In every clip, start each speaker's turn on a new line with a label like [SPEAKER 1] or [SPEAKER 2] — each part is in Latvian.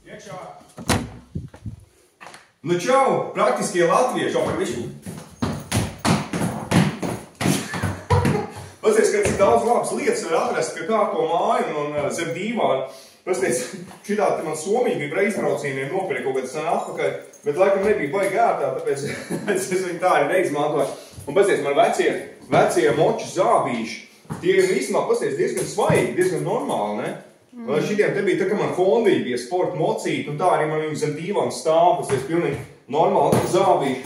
[SPEAKER 1] Iekšā. Nu čau, praktiskie latvieši, par visu. Pasties, ka cik daudz labas lietas var atrast, ka kārto māju un zem dīvāna. Pasties, šitā te man Somija bija reizbraucīniem nopirkt kaut kādā sen atpakaļ, bet laikam nebija baigi ērtā, tāpēc es viņu tā arī neizmantoju. Un pasties, man vecie moču zābīši, tie ir īstenībā, pasties, diezgan svaigi, diezgan normāli, ne? Šitiem te bija tā, ka man Hondī bija sporta mocīti, un tā arī man viņi zem dīvāna stāv, pasties, pilnīgi normāli zābīši.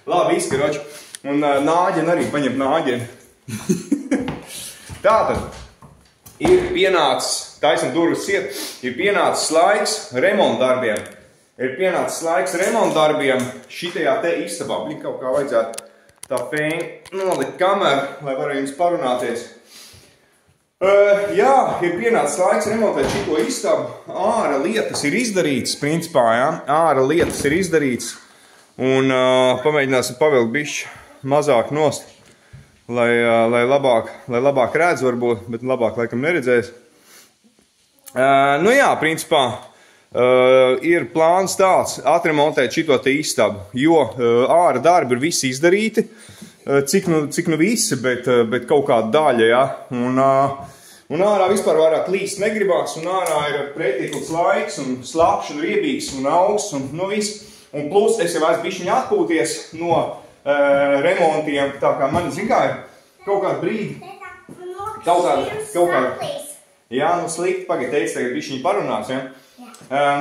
[SPEAKER 1] Labi, izskaroči. Un nāģeni arī, paņem nāģeni. Tātad, ir pienācis, taisam durvis ciet, ir pienācis laiks remontdarbiem. Ir pienācis laiks remontdarbiem šitajā te istabā. Viņa kaut kā vajadzētu tā fēni nolikt kameru, lai varu jums parunāties. Jā, ir pienācis laiks remontēt šito istabu. Āra lietas ir izdarīts, principā, jā. Āra lietas ir izdarīts. Un pamēģināsim pavilkt bišķi mazāk nost, lai labāk redz varbūt, bet labāk laikam neredzēs. Nu jā, principā, ir plāns tāds atremontēt šito te istabu, jo āra darbi ir visi izdarīti, cik nu visi, bet kaut kāda daļa, ja. Un ārā vispār vairāk līst negribās, un ārā ir pretīkls laiks, un slapšs, un riebīgs, un augsts, un nu viss. Un plus es jau esmu bišķiņ atpūties no remontiem, tā kā man, zin kā, ir kaut kādu brīdi, kaut kādu, jā, nu slikti, pagaid, teicu, tagad bišķiņi parunās, ja?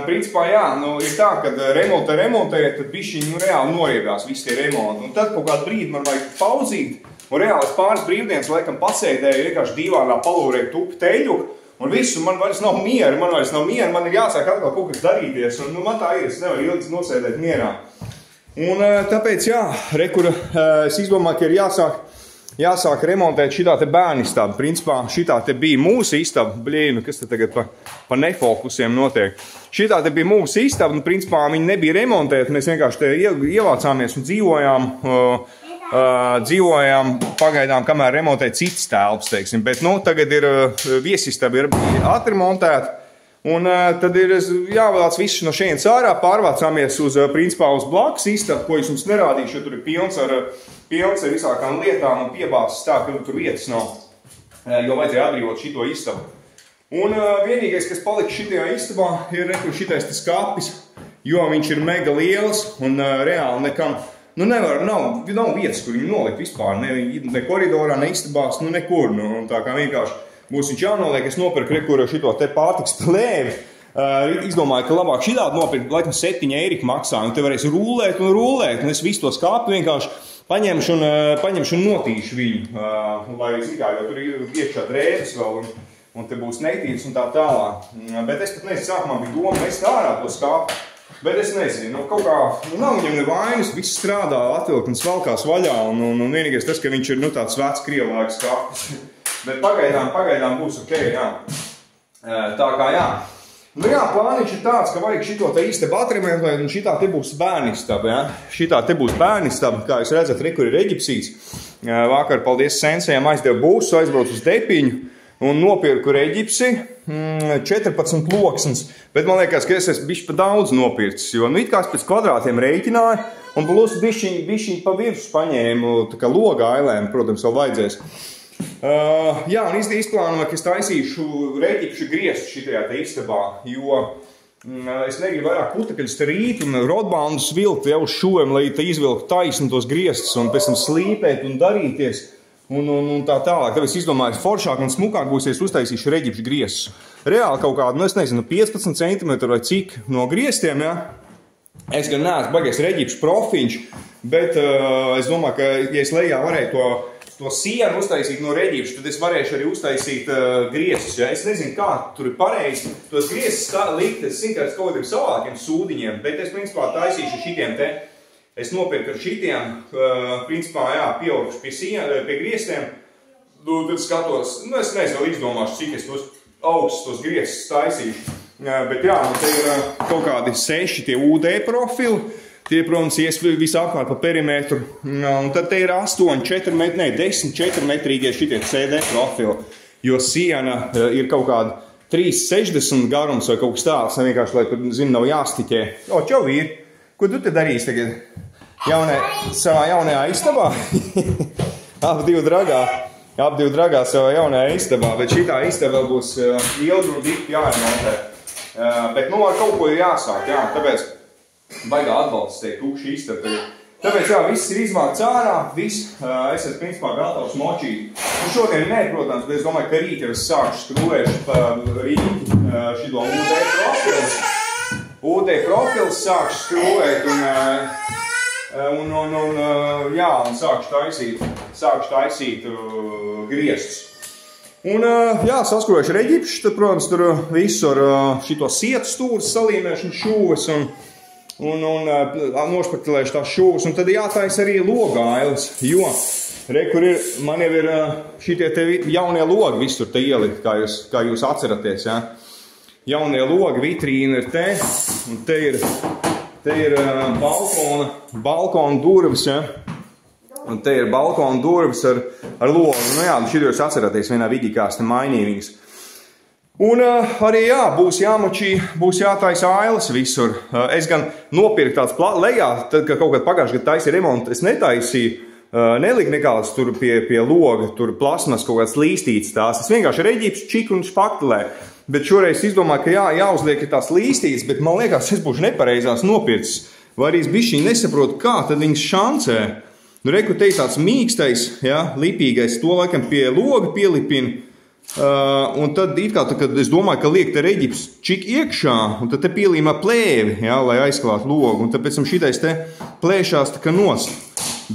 [SPEAKER 1] Principā, jā, nu ir tā, kad remontē, tad bišķiņi nu, reāli noriebjās visi tie remonti, un tad kaut kādu brīdi man vajag pauzīt, un reāli es pāris brīvdienas laikam pasēdēju, vienkārši dīvānā palūrēju tupi teļu, un visu, man vairs nav miera, man ir jāsāk atkal kaut kas darīties, un nu, man tā ir, es nevaru ilgi nosēdēt mierā. Un tāpēc, jā, rekura, es izdomāju, ka ir jāsāk remontēt šitā te bērnu istabu. Principā, šitā te bija mūsu istaba, blīnu, kas te tagad pa nefokusiem notiek. Šitā te bija mūsu istaba, un principā viņi nebija remontēti, mēs vienkārši te ievācāmies un dzīvojām pagaidām, kamēr remontēja citas telpas, teiksim. Bet, nu, tagad ir viesistaba ir atremontēta. Un tad ir jāvāc visu no šeit ārā, pārvācāmies principā uz blakus istabu, ko es jums nerādīšu, jo tur ir pilns ar visākām lietām un piebāzes tā, ka tur vietas nav, jo vajadzēja atbrīvot šito istabu. Un vienīgais, kas palika šitajā istabā, ir šitais tas kapis, jo viņš ir mega liels un reāli nekam, nu nav vietas, kur viņu nolikt vispār, ne koridorā, ne istabās, nu nekur, nu tā kā vienkārši. Būs viņš jānoliek, es nopirku rekuru šito te pārtiks plēvi. Izdomāju, ka labāk šitādu nopirkt, laikam 7 eiro maksā, un te varēs rūlēt, un es visu to skāpi vienkārši paņemšu un notīšu viņu. Lai zikā, jo tur ir iekšā drēbes vēl, un te būs netīrs un tā tālāk. Bet es pat nezinu, sākumā bija doma mest ārā to skāpi. Bet es nezinu, nu kaut kā, nu nav viņam nevainas, viss strādā, atvilkt un svalkās vaļā, un vienīgais tas, ka viņš ir, nu tāds vecs krievlaiks skāpis. Bet pagaidām būs ok, jā. Tā kā jā. Nu jā, plāniņš ir tāds, ka vajag šito te īsti atremontēt, un šitā te būs bērnistaba, jā. Šitā te būs bērnistaba, kā jūs redzat, rekur ir reģipsīts. Vakar, paldies sensējām, aizdevu būsu, aizbraucu uz Depiņu, un nopirku reģipsi, 14 loksnes. Bet man liekas, ka es esmu bišķi pa daudz nopircis, jo nu it kā pēc kvadrātiem rēķināju, un plus bišķiņ pa virsmu paņēmu, tā kā loga ailēm, protams, vēl vajadzēs. Jā, un izplānoju, ka es taisīšu reģipšu griestu šitajā te istabā, jo es negribu vairāk putekļus te rīt un rodbandus vilkt jau uz šoviem, lai te izvilku taisnu tos griestus un pēc tam slīpēt un darīties un tā tālāk. Tad es izdomāju, foršāk un smukāk būsies uztaisīšu reģipšu griestus. Reāli kaut kādu, nu es nezinu, 15 cm vai cik no griestiem, ja? Es gan neesmu baigais reģipšu profiņš, bet es domāju, ka ja es lejā varēju to sienu uztaisīt no reģipša, tad es varēšu arī uztaisīt griestus. Ja? Es nezinu, kā tur ir pareizi tos griestus likt, es zinu, ka es kaut kādiem savākiem sūdiņiem, bet es principā taisīšu šitiem te. Es nopirku ar šitiem, principā, jā, pieaugšu pie griestiem. Tad skatos, nu es nezinu, vēl izdomāšu, cik es tos augstus tos griestus taisīšu. Bet jā, nu te ir kaut kādi 6 tie UD profili. Tie, protams, ies visapkārt pa perimetru, un tad te ir 10 4 metrīgie šitie CD profili, jo siena ir kaut kāda 3,60 garums vai kaut kas tāds, vienkārši, lai tur, zini, nav jāstiķē. O, čau, vīri, ko tu te darīsi tagad? Savā jaunajā istabā? Ap divu dragā savā jaunajā istabā, bet šitā istaba būs ilgi un dikti jāremontē. Bet, nu, ar kaut ko ir jāsāk, jā, tāpēc baigā atbalsts teikt tukši istaba. Tāpēc, jā, viss ir izvākts ārā, viss, es esmu principā gatavs močīt. Un šodien nē, protams, bet es domāju, ka rīt jau es sāku skrūvēšu pa rīti šito UD profils sāku skrūvēt un sāku taisīt griestus. Un, jā, saskrūvēšu reģipšus, tad, protams, tur visu ar šito sietu stūras salīmēšanu šūves un nošpatilēšu tās šūvas, un tad jātaisa arī logailes, jo, kur ir, man jau ir šitie te jaunie logi visur te ielikt, kā jūs atceraties, ja? Jaunie logi, vitrīna ir te, un te ir balkona durvis, ja? Un te ir balkona durvis ar logu, nu jā, šitie jūs atceraties, vienā vidīkās te mainīja viņas. Un arī, jā, būs jāmočī, būs jātaisa ailes visur. Es gan nopirku tāds lejā, tad, kad kaut kad pagājuši, kad taisīju remontu, es netaisīju, neliku nekāds tur pie loga, tur plasmas kaut kāds līstīts tās. Es vienkārši reģips, čik un špaktelē. Bet šoreiz izdomāju, ka jāuzliek ir tās līstīts, bet man liekas, es būšu nepareizās nopircis. Vai arī es bišķiņ nesaprotu, kā tad viņas šancē. Nu, reku te tāds mīkstais, ja, lipīgais, to laikam pie loga pielipina. Un tad it kā, kad es domāju, ka liek te reģips čik iekšā, un tad te pielīmā plēvi, ja, lai aizklātu logu, un tad pēc tam šitais te plēšās tā kā nost.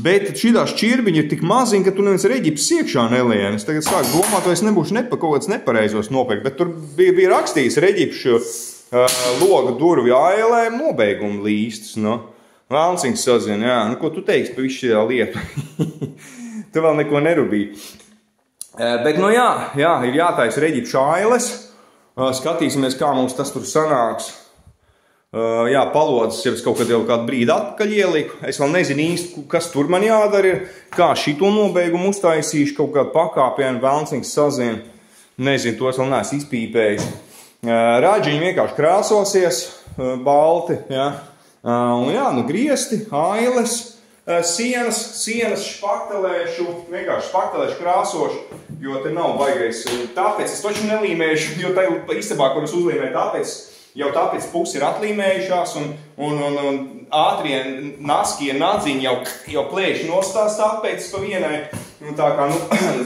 [SPEAKER 1] Bet šitā šķirbiņa ir tik maziņa, ka tu neviens reģips iekšā nelien. Es tagad sāku domāt, vai es nebūšu kaut kāds nepareizos nopirkt, bet tur bija rakstījis reģipšu logu durvju ailēm nobeigumu līstus, no. Valnciņš sazina, jā, nu ko tu teiksi pa visu šajā lietu? Tu vēl neko nerubīji. Bet, nu jā, ir jātaisa reģipšu ailes. Skatīsimies, kā mums tas tur sanāks. Jā, palodzes jau es kaut kad jau kādu brīdi atpakaļ ieliku. Es vēl nezinu īsti, kas tur man jādara ir. Kā šito nobeigumu uztaisīšu, kaut kādu pakāpienu, Valnciņš sazina. Nezinu, tos vēl neesmu izpīpējis. Rāģiņi vienkārši krāsosies, balti, jā. Un jā, nu griesti, ailes. Sienas špaktelēšu, vienkārši špaktelēšu krāsošu, jo te nav baigais. Tāpēc es toču nelīmēšu, jo tā istabā, kur es uzlīmēju, tāpēc pusi ir atlīmējušās un ātrie naskie nadziņi jau plēši nostās tāpēc pa vienai. Un tā kā, nu,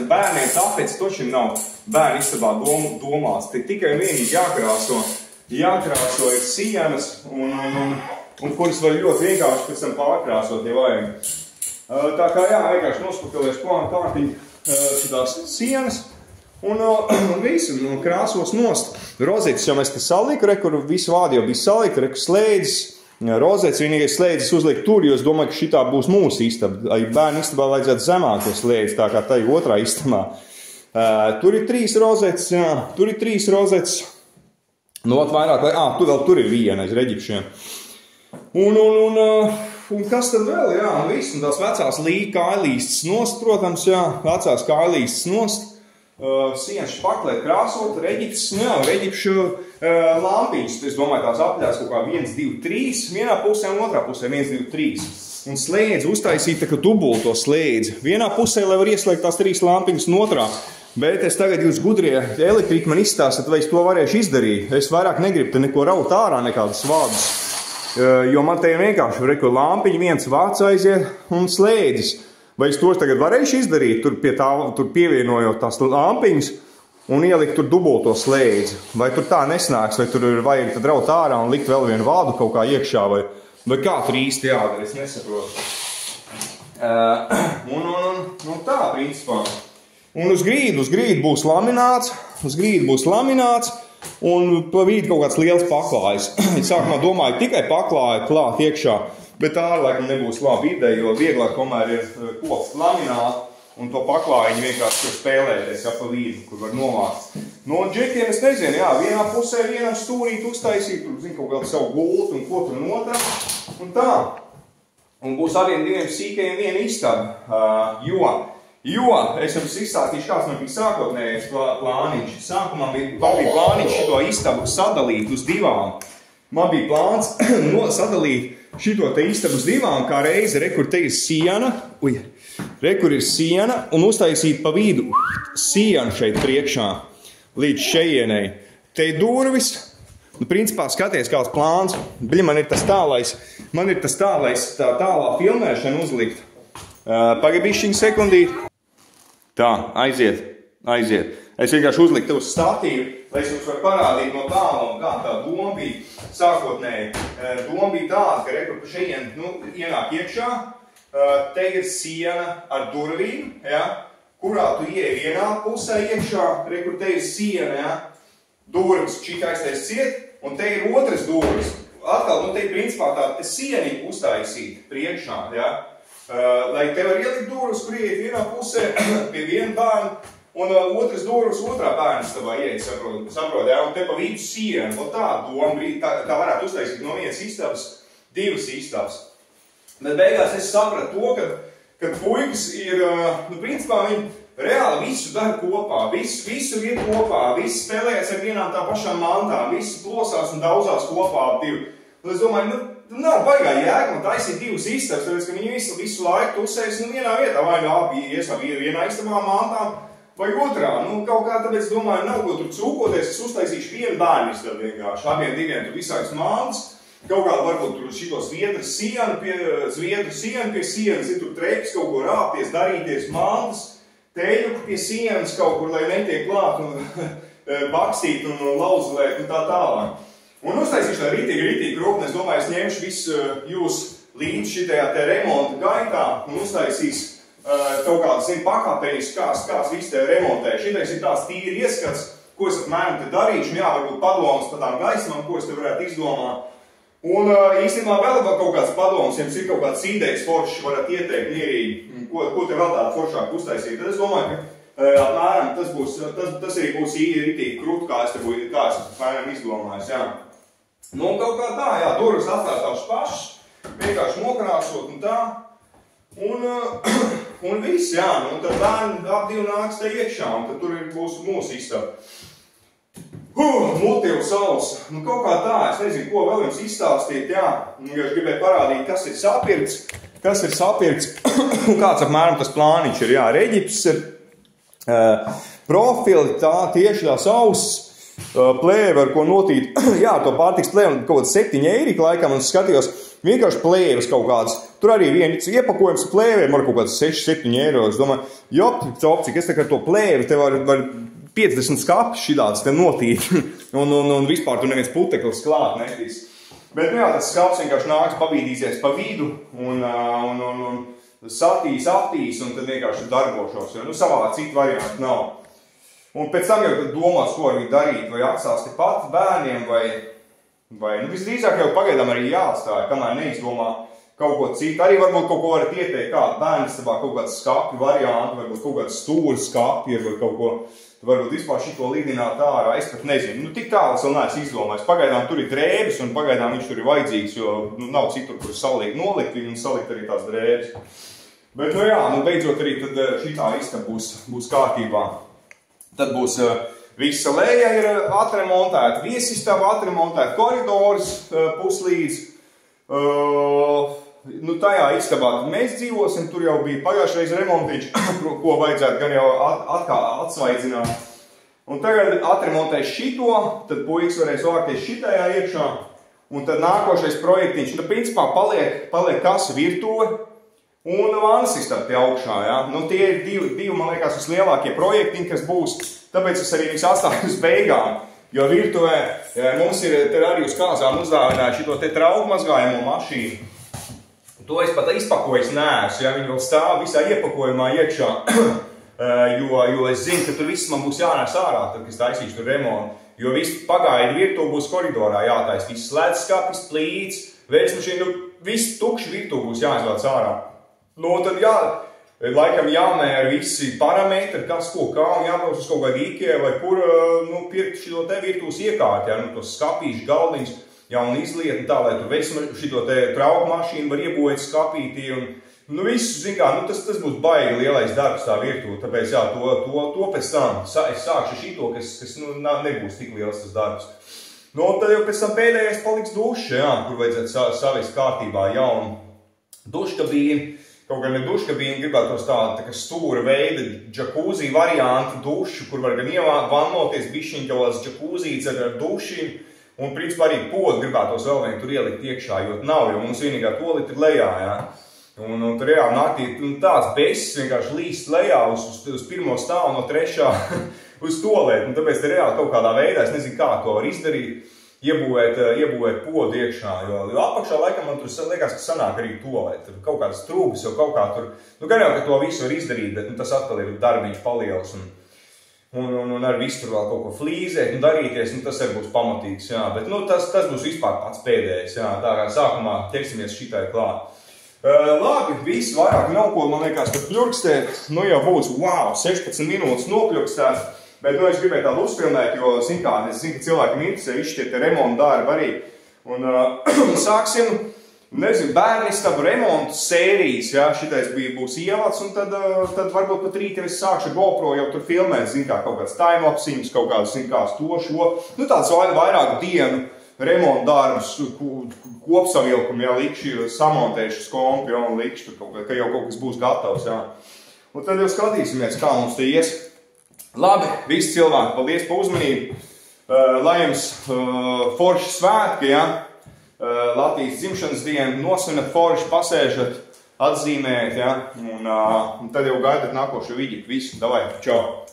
[SPEAKER 1] bērniem tāpēc toču nav bērnu istabā domās. Te tikai vienīgi jākrāso ir sienas un kuras var ļoti vienkārši pēc tam pārkrāsot, ja vajag. Tā kā jā, vienkārši nospaktelēšu plānu kārtiņu šitās sienas un visu, un krāsos nost. Rozetes jau mēs te saliku, kur visu vādi jau bija salikta, slēdzis. Rozetes vienīgais slēdzis uzliek tur, jo es domāju, ka šitā būs mūsu istaba. Bērnu istabā vajadzētu zemāko slēdzis, tā kā tai otrā istabā. Tur ir 3 rozetes, jā, tur ir 3 rozetes. Nu, vairāk, tur ir viena aiz reģipšiem. Un kas tad vēl, jā, viss, un tās vecās kailīstas nost, protams, jā, vecās kailīstas nost, sienas špaklēt krāsot, reģips, nu jā, reģipšu lampiņas, es domāju, tās apļās kaut kā 1, 2, 3, vienā pusē un otrā pusē 1, 2, 3. Un slēdzi uztaisīt tā kā dubulto slēdzi. Vienā pusē, lai var ieslēgt tās 3 lampiņas un otrā. Bet es tagad jūs gudrie elektriki man izstāstat, vai es to varēšu izdarīt. Es vairāk negribu te neko raut ārā, nekādas vārdus. Jo man te vienkārši reku lampiņi, viens vārds aiziet un slēdzis. Vai es tos tagad varēšu izdarīt, tur pievienojot tās lampiņas un ielikt tur dubulto slēdzi? Vai tur tā nesnāks, vai tur ir vajag tad raut ārā un likt vēl vienu vādu kaut kā iekšā, vai kā tur īsti jādara, es nesaprotu. Un tā, principā. Un uz grīdu būs lamināts, un pa vīdi kaut kāds liels paklājs. Sākumā domāju, tikai paklāja klāt iekšā, bet ārlaikam nebūs labi ideja, jo vieglāk tomēr ir koks lamināt, un to paklājiņu vienkārši tur spēlēties, ja pa vīdi, kur var novākt. No džekiem es nezinu, jā, vienā pusē vienam stūrīt uztaisīt, tur, zin, kaut kādu savu gultu un ko tur un otrā, un tā. Un būs abiem 2 sīkajiem viena istaba, jo Jo es jums izstāstīšu, kāds man bija sākotnējais plāniņš. Sākumā bija plāniņš šito istabu sadalīt uz divām. Man bija plāns sadalīt šito te istabu uz divām, kā reize, re, kur te ir siena, re, kur ir siena, un uztaisīt pa vidu sienu šeit priekšā, līdz šejienei. Te ir durvis, nu, principā skaties, kāds plāns, man ir tas tālais, tā tālā filmēšana uzlikt. Pagaidīšu sekundīt. Tā, aiziet. Es vienkārši uzliktu uz statīvu, lai es jums varu parādīt no tāluma, kā tā doma bija sākotnēji. Doma bija tāda, ka rekur pa šeien ienāk iekšā, te ir siena ar durvīm, ja, kurā tu ieej vienā pusē iekšā, rekur te ir siena, ja, durvis čikaistais ciet, un te ir otras durvis. Atkal, te ir principā tā sieniņa uztaisīt priekšā, ja. Lai te var ielikt durvis, kur ieiet vienā pusē pie viena bērna, un otras durvis otrā bērna stabā ieiet, saprot, ja, un te pa vidu sienu, un tā doma bija, tā varētu uztaisīt no vienas istabas, divas istabas. Bet beigās es sapratu to, ka puikas ir, principā viņi reāli visu dara kopā, visu ir kopā, visi spēlējas ar vienām tā pašām mantām, visi plosās un daudzās kopā ap divu. Un es domāju, nav baigā jēga man taisīt divas istabas, tāpēc, ka viņi visu laiku tusēs vienā vietā, vai abi vienā istabā mantām, vai otrā. Kaut kā tāpēc domāju, nav ko tur cūkoties, es uztaisīšu vienu bērnu istabu vienkārši, abiem diviem tur visādas mantas, kaut kā varbūt tur šitos zviedru sienu pie sienas, ir tur trepes, kaut ko rāpties, darīties mantas, teļuku pie sienas kaut kur, lai netiek klāt un bakstīt un lauzulēt un tā tālāk. Un uztaisīšu tā ritīgi rūpni, es domāju, es ņemšu visu jūs līdz šitajā te remonta gaitā un uztaisīs kaut kādas pakāpenis, kāds visu te remontē. Šitais ir tās tīri ieskats, ko es apmēram te darīšu, jā, varbūt padomas par tām gaismām, ko es te varētu izdomāt. Un īstenībā vēl kaut kāds padoms, jums ir kaut kāds idejas foršs, varat ieteikt mierīgi, ko te vēl tādu foršāk uztaisīt. Tad es domāju, ka apmēram tas arī būs ritīgi krūti, kā es apmēram izdomājis, jā. Kaut kā tā, jā, durvis atstās tavs pašs, vienkārši nokrāsot un tā. Un viss, jā, un tad bērni ap divi nāks te iekšā, un tad tur būs mūsu istaba. Multīvu saules. Kaut kā tā, es nezinu, ko vēl jums izstāstīt, jā. Es gribēju parādīt, kas ir sapirkts, un kāds apmēram tas plāniņš ir, jā. Reģips ir profili, tā tieši tās ausis, plēve, ar ko notīt, jā, to pārtiks plēve, kaut kāds 7 eiri, laikam, un skatījos, vienkārši plēves kaut kādas. Tur arī viens iepakojums plēvēm ar kaut kāds 6-7 eiro. Es domāju, cik es tā kā to plēvi, te var 50 skapis šidāds te notīt, un vispār tur neviens puteklis klāt netīs. Bet, jā, tas skaps vienkārši nāks pabīdīsies pa vidu, un satīs, aptīs, un tad vienkārši darbošos, jo, savā citu variantu nav. Un pēc tam jau domās, ko ar viņu darīt, vai atstās te pat bērniem, vai visdrīzāk jau pagaidām arī jāatstāja, kamēr neizdomā kaut ko citu. Arī varbūt kaut ko varat ieteikt, kādu bērnistabā kaut kāds skapju variantu, varbūt kaut kāds stūri skapju, vai kaut ko, varbūt vispār šito lidināt ārā, es pat nezinu. Tik tālas vēl neesmu izdomājis. Pagaidām tur ir drēbes, un pagaidām viņš tur ir vajadzīgs, jo nav citur, kur nolikt viņu un salikt arī tās drēbes. Bet, jā, beidzot arī tad šitā istaba būs kārtībā. Tad būs visa leja ir atremontēta, viesistaba atremontēta, koridors puslīdz. Tajā istabā mēs dzīvosim, tur jau bija pagājušreiz remontiņš, ko vajadzētu gan jau atsvaidzināt. Un tagad atremontēs šito, tad puikas varēs vākties šitajā iekšā, un tad nākošais projektiņš, principā paliek kasa virtuve, un vannas istaba te augšā, ja? Tie ir divi, man liekas, vislielākie projektiņi, kas būs, tāpēc es arī viņus atstāju uz beigām, jo virtuvē mums ir arī uz kāzām uzdāvinājuši šito te trauku mazgājamo mašīnu. To es pat izpakojis neesmu, ja viņi vēl stāv visā iepakojumā iekšā, jo es zinu, ka tur viss man būs jānēs ārā, tad, kad es taisīšu tur remontu, jo viss pagaidu virtuve būs koridorā jātais, viss ledskapis, plīts, vērsmašīna, viss tukši virtuve būs jāizvāc ārā. Tad laikam jāmēra visi parametri, kas ko kā, un jābrauc uz kaut kādu IKEA vai kur, pirkt šito te virtuves iekārt, ja, tos skapīšu galdiņus, ja, un izliet, tā, lai tur šito te trauku mašīnu var iebojot skapītī, un Nu, viss, zin kā, nu, tas būs baigi lielais darbs tā virtuvē, tāpēc, jā, to pēc tam es sākšu šito, kas nu, nebūs tik liels tas darbs. Nu, un tad jau pēc tam pēdējais paliks duša, jā, kur vajadzētu savest kārtībā jaunu duškabīni. Kaut gan ne duškabīni, gribētos tā kā stūra veida džakūzī variantu dušu, kur var gan vannoties bišķiņ kaut kāds džakūzīts ar dušiem. Un, principā, arī podu gribētos vēl vien tur ielikt iekšā, jo nav, jo mums vienīgā tolita ir lejā, jā. Un tur reāli naktī tāds besis vienkārši līst lejā uz pirmo stāvu no trešā uz tolēt. Un tāpēc te reāli kaut kādā veidā, es nezinu, kā to var izdarīt, iebūvēt podu iekšā, jo apakšā laikam man tur liekas, ka sanāk arī tolēt. Tur kaut kādas trūbas jau kaut kā tur, nu gan jau, ka to visu var izdarīt, bet tas atkal ir darbiņš palielas un ar visu tur vēl kaut ko flīzēt un darīties, tas arī būs pamatīgs, jā. Bet, tas būs vispār pats pēdējais, jā. Tā kā sākumā ķersimies šitai klāt. Labi, viss vairāk nav ko, man liekas, ka pļurkstēt, nu jau būs, wow, 16 minūtes nopļurkstēt. Bet, es gribēju tādu uzfilmēt, jo, es zinu, ka cilvēkiem interesē viši tie remontu darbi arī. Un sāksim, nezinu, bērnistabu remontu sērijas, jā, šitais būs ievads, un tad varbūt pat rīt, ja es sākšu GoPro jau tur filmēt, zinu, kā kaut kāds timelapsiņus, kaut kāds, zinu, kā to šo, nu tāds vairāk dienu remontu darbus, kopsavilkumu, jā, likšu, samontēšu skompi, jā, un likšu tur kaut ka jau kaut kas būs gatavs, jā. Un tad jau skatīsimies, kā mums te ies. Labi, visi cilvēki, paldies par uzmanību. Lai jums forši svētki, ja? Latvijas dzimšanas dienu, nosvinat forši, pasēžat, atzīmējat, ja? Un tad jau gaidat nākošo vidiku. Visu, davai, čau!